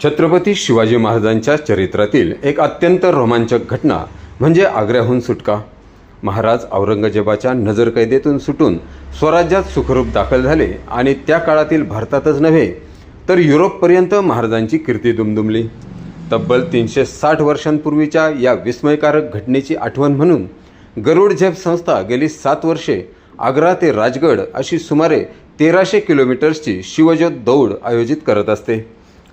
छत्रपती शिवाजी महाराजांच्या चरित्रातील एक अत्यंत रोमांचक घटना म्हणजे आग्र्याहून सुटका। महाराज औरंगजेबाच्या नजरकैदेतून सुटून स्वराज्यात सुखरूप दाखल झाले आणि त्या काळातील भारतातच नव्हे तर युरोपपर्यंत महाराजांची कीर्ती दुमदुमली। तब्बल 360 वर्षांपूर्वीच्या या विस्मयकारक घटनेची आठवण म्हणून गरुड झेप संस्था गेली 7 वर्षे आग्रा ते राजगड अशी सुमारे 1300 किलोमीटर्सची शिवज्योत दौड आयोजित करत असते।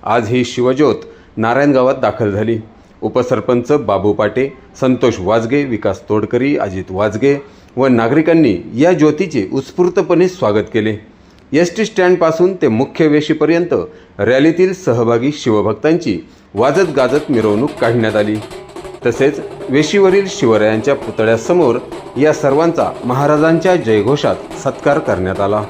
आज ही शिवज्योत नारायण गावात दाखल झाली। उपसरपंच बाबू पाटे, संतोष वाजगे, विकास तोडकरी, अजित वाजगे व नागरिकांनी या ज्योतीचे उत्स्फूर्तपणे स्वागत केले। एसटी स्टँडपासून ते मुख्य वेशीपर्यंत रॅलीतील सहभागी शिवभक्तांची वाजत गाजत मिरवणूक काढण्यात आली। तसेच वेशीवरील शिवरायांच्या पुतळ्यासमोर या सर्वांचा महाराजांच्या जयघोषात सत्कार करण्यात आला।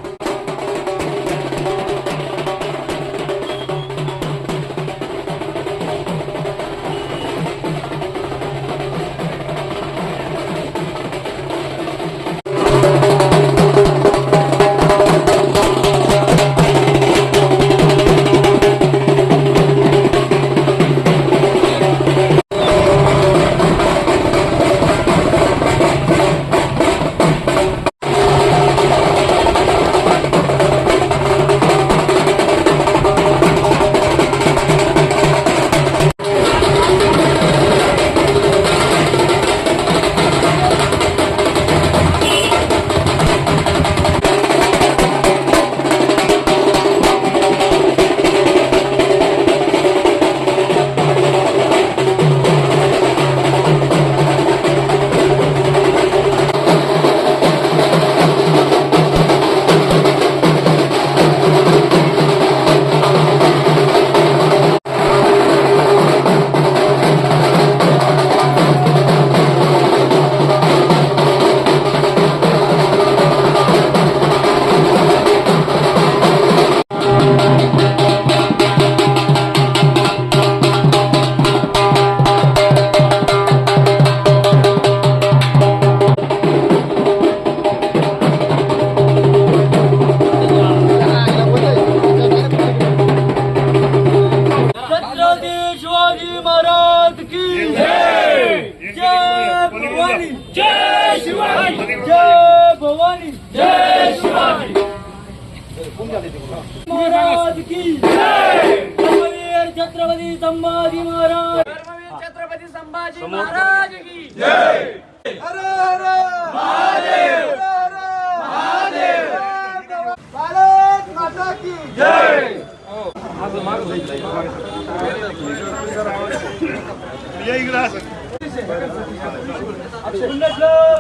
महाराज की जय। छत्रपती संभाजी महाराज, छत्रपती संभाजी महाराज की जय। हर हर महादेव, हर हर महादेव, भारत माता की जय।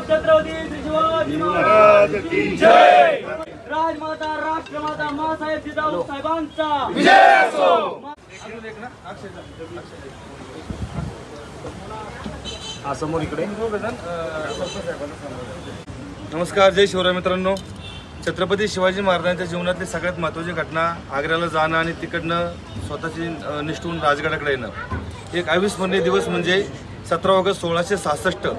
छत्रपती शिवाजी महाराज की जय। राजमाता राष्ट्रमाता मासाहेब जिजाऊ साहेबांचा विजय असो। समोर इकडे नमस्कार, जय शिवराय मित्रांनो। छत्रपती शिवाजी महाराजांच्या जीवनातली सगळ्यात महत्त्वाची घटना आग्र्याला जाणं आणि तिकडनं स्वतःची निष्ठून राजगडाकडे येणं। एक अविस्मरणीय दिवस म्हणजे 17 ऑगस्ट 1666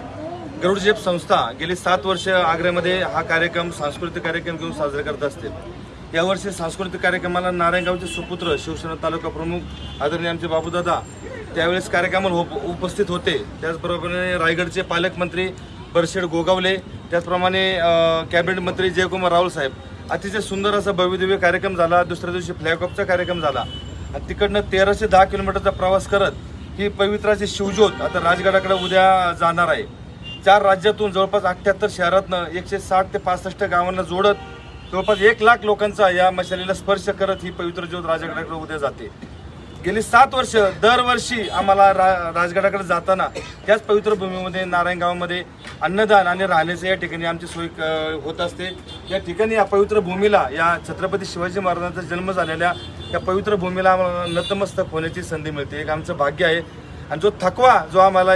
गरुड झेप संस्था गेली 7 वर्ष आग्र्यामध्ये हा कार्यक्रम, सांस्कृतिक कार्यक्रम घेऊन साजरे करत असते। यावर्षी सांस्कृतिक कार्यक्रमाला नारायणगावचे सुपुत्र, शिवसेना तालुका प्रमुख आदरणीय आमचे बाबूदादा त्यावेळेस कार्यक्रमाला उपस्थित होते। त्याचप्रमाणे रायगडचे पालकमंत्री बरशेड गोगावले, त्याचप्रमाणे कॅबिनेट मंत्री जयकुमार रावल साहेब। अतिशय सुंदर असा भव्यदिव्य कार्यक्रम झाला। दुसऱ्या दिवशी फ्लॅग ऑफचा कार्यक्रम झाला आणि तिकडनं 1310 किलोमीटरचा प्रवास करत ही पवित्राची शिवज्योत आता राजगडाकडे उद्या जाणार आहे। 4 राज्यातून जवळपास 78 शहरातनं 160 ते 65 गावांना जोडत जवळपास 1 लाख लोकांचा या मशालीला स्पर्श करत ही पवित्र ज्योत राजगडाकडे उद्या जाते। गेली 7 वर्ष दरवर्षी आम्हाला राजगडाकडे जाताना त्याच पवित्र भूमीमध्ये नारायणगावामध्ये अन्नदान आणि राहण्याचं या ठिकाणी आमची सोय होत असते। या ठिकाणी या पवित्र भूमीला, या छत्रपती शिवाजी महाराजांचा जन्म झालेल्या या पवित्र भूमीला आम्हाला नतमस्तक होण्याची संधी मिळते। एक आमचं भाग्य आहे। आणि जो थकवा जो आम्हाला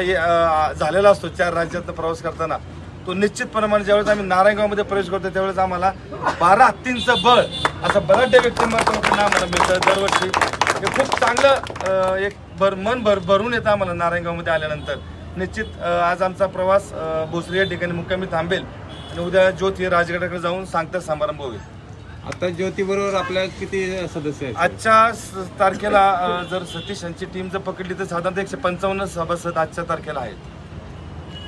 झालेला असतो 4 राज्यातनं प्रवास करताना, तो निश्चितप्रमाणे ज्यावेळेस आम्ही नारायणगावमध्ये प्रवेश करतो त्यावेळेस आम्हाला 12 हत्तींचं बळ असं बलाढ्य व्यक्तिमत्वांना आम्हाला मिळतं दरवर्षी। हे खूप चांगलं एक मन भरून येतं आम्हाला नारायणगावमध्ये आल्यानंतर। निश्चित आज आमचा प्रवास भोसरी या ठिकाणी मुक्कामी थांबेल आणि उद्या ज्योत ही राजगडाकडे जाऊन सांगता समारंभ होईल। आता ज्योती बरोबर आपल्या किती सदस्य आहेत? आजच्या तारखेला जर सतीश यांची टीम जर पकडली तर साधारणतः 155 सभासद आजच्या तारखेला आहेत.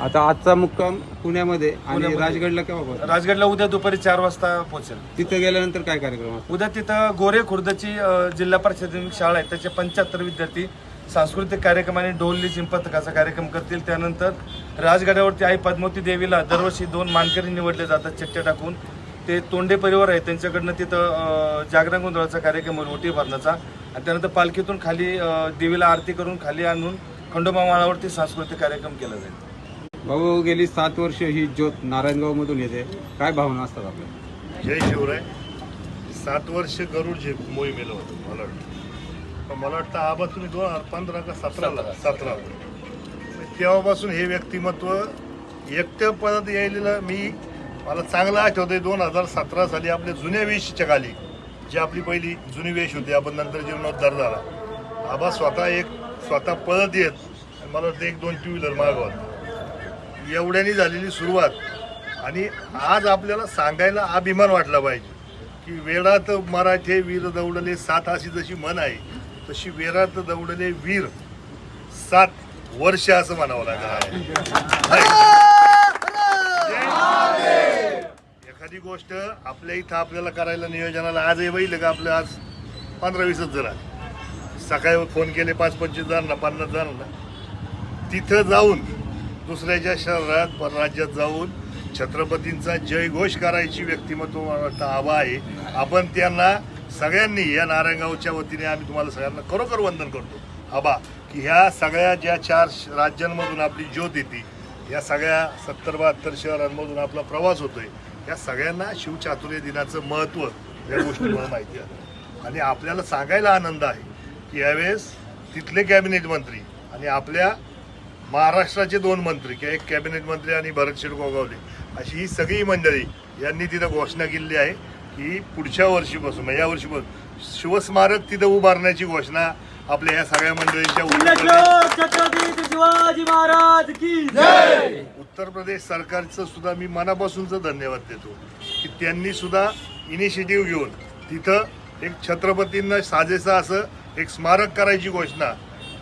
आता आजचा मुक्काम पुण्यामध्ये आणि पुण्यामध्ये. राजगडला केव्हा पोहोचेल? राजगडला उद्या दुपारी 4 वाजता पोहोचेल. तिथे गेल्यानंतर काय कार्यक्रम असतो? उद्या तिथं गोरे खुर्दची जिल्हा परिषद शाळा आहे, त्याचे 75 विद्यार्थी सांस्कृतिक कार्यक्रम आणि ढोल चिंपथकाचा कार्यक्रम करतील. त्यानंतर राजगडावरती आई पद्मावती देवीला दरवर्षी 2 मानकरी निवडले जातात चिठ्ठ्या टाकून. ते तोंडे परिवार आहे त्यांच्याकडनं तिथं जागरण गोंधळाचा कार्यक्रम होईल, ओटी भरण्याचा. आणि त्यानंतर पालखीतून खाली देवीला आरती करून खाली आणून खंडोबा माळावरती सांस्कृतिक कार्यक्रम केला जाईल. भाऊ, गेली 7 वर्ष ही ज्योत नारायणगाव मधून येते, काय भावना असतात आपल्या? जय शिवराय. 7 वर्ष गरुड जे मोहिमेला होतं मला वाटतं. पण मला वाटतं आबा तुम्ही 2015 का 17 तेव्हापासून हे व्यक्तिमत्व एकट्या पदात यायलेलं मला चांगलं आठवतंय. 2017 साली आपल्या जुन्या वेशीच्या खाली जी आपली पहिली जुनी वेश होती, आपण नंतर जीर्णोद्धार झाला. आबा स्वतः पळत येत, मला वाटतं 1-2 टू व्हीलर मागवत, एवढ्यानी झालेली सुरुवात. आणि आज आपल्याला सांगायला अभिमान वाटला पाहिजे की वेळात मराठे वीर दौडले 7 अशी जशी म्हण आहे, तशी वेळात दौडले वीर 7 वर्ष असं म्हणावं लागलं. एखादी गोष्ट आपल्या इथं आपल्याला करायला नियोजनाला आजही बैल का आपलं आज 15-20 जण सकाळी फोन केले 5-25 जणांना 50 जणांना तिथं जाऊन दुसऱ्याच्या शहरात परराज्यात जाऊन छत्रपतींचा जयघोष करायची व्यक्तिमत्व मला वाटतं आबा आहे. आपण त्यांना सगळ्यांनी या नारायणगावच्या वतीने आम्ही तुम्हाला सगळ्यांना खरोखर वंदन करतो आबा, की ह्या सगळ्या ज्या 4 राज्यांमधून आपली ज्योत येते, या सगळ्या 70-72 शहरांमधून आपला प्रवास होतोय, या सगळ्यांना शिवचातुर्य दिनाचं महत्त्व या गोष्टीमुळे माहिती आहे. आणि आपल्याला सांगायला आनंद आहे की यावेळेस तिथले कॅबिनेट मंत्री आणि आपल्या महाराष्ट्राचे 2 मंत्री किंवा 1 कॅबिनेट मंत्री आणि भरतशेठ गोगावले अशी ही सगळी मंडळी यांनी तिथं घोषणा केलेली आहे की पुढच्या वर्षीपासून या वर्षीपासून शिवस्मारक तिथं उभारण्याची घोषणा आपल्या या सगळ्या मंडळींच्या छत्रपती शिवाजी महाराज की जय. उत्तर प्रदेश सरकारचं सुद्धा मी मनापासूनच धन्यवाद देतो की त्यांनी सुद्धा इनिशिएटिव्ह घेऊन तिथं एक छत्रपतींना साजेसं असं एक स्मारक करायची घोषणा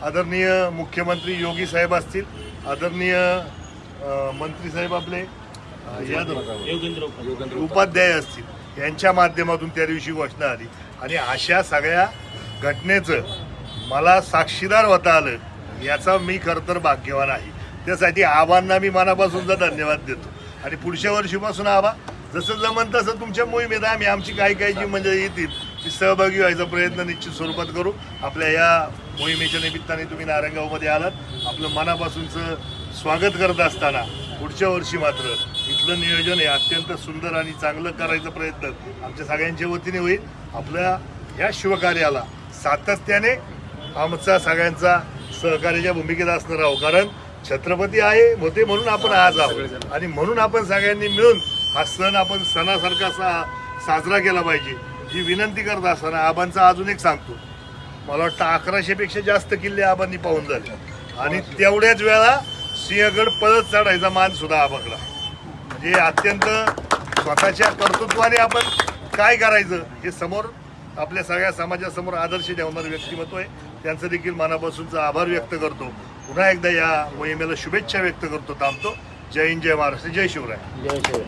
आदरणीय मुख्यमंत्री योगी साहेब असतील, आदरणीय मंत्री साहेब आपले यादव उपाध्याय असतील, यांच्या माध्यमातून त्या दिवशी घोषणा आली. आणि अशा सगळ्या घटनेचं मला साक्षीदार होता आलं, याचा मी खरं तर भाग्यवान आहे. त्यासाठी आबांना मी मनापासूनचा धन्यवाद देतो. आणि पुढच्या वर्षीपासून आबा जसं जमन तसं तुमच्या मोहिमेत आम्ही आमची काही जी मंडळी येतील ती सहभागी व्हायचा प्रयत्न निश्चित स्वरूपात करू. आपल्या या मोहिमेच्या निमित्ताने तुम्ही नारायणगावमध्ये आलात, आपलं मनापासूनचं स्वागत करत असताना पुढच्या वर्षी मात्र इथलं नियोजन हे अत्यंत सुंदर आणि चांगलं करायचा प्रयत्न आमच्या सगळ्यांच्या वतीने होईल. आपल्या या शिवकार्याला सातत्याने आमचा सगळ्यांचा सहकार्याच्या भूमिकेत असणार आहोत. कारण छत्रपती आहे होते म्हणून आपण आज आहोत आणि म्हणून आपण सगळ्यांनी मिळून हा सण आपण सणासारखा साजरा केला पाहिजे ही विनंती करत असताना आबांचा अजून एक सांगतो. मला वाटतं 1100 पेक्षा जास्त किल्ले आबांनी पाहून झाले आणि तेवढ्याच वेळा सिंहगड पळत चढायचा मान सुद्धा आबाकडा. म्हणजे अत्यंत स्वतःच्या कर्तृत्वाने आपण काय करायचं हे समोर आपल्या सगळ्या समाजासमोर आदर्श ठेवणारं व्यक्तिमत्व आहे. त्यांचं देखील मनापासूनचा आभार व्यक्त करतो. पुन्हा एकदा या मोहिमेला शुभेच्छा व्यक्त करतो. थांबतो. जय हिंद, जय महाराष्ट्र, जय शिवराय.